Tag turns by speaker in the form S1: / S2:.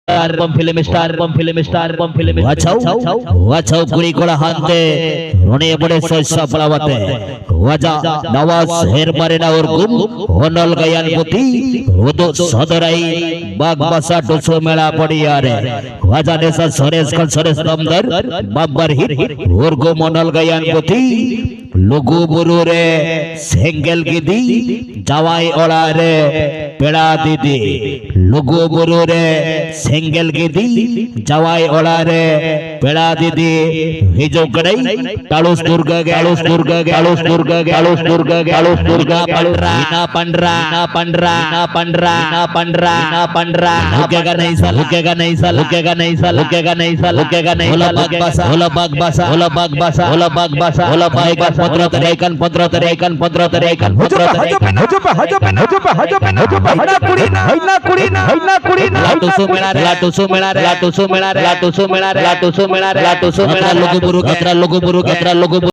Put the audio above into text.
S1: film star वाचाओ कुड़ी कोड़ा हाथे रोने बड़े सोचा पड़ावते वाजा नवाज हेर मारे ना और गुम होनल गयान पुती वो तो सदराई बाग बसा टुसो मेला पड़ी यारे वाजा नेसा सरेस दमदर बाबर हिट और गुम होनल गयान पुती लोगो बुरु रे सेंगल गिदी जावाई ओड़ा रे पेड़ा दीदी लोगो बुरु रे सेंगल गिदी जावाई ओड़ा रे पेड़ा दीदी हिजो कड़ाई तालुस दुर्गा पंडरा लुकेगा नहीं पत्र तरेकन लोगो बुरु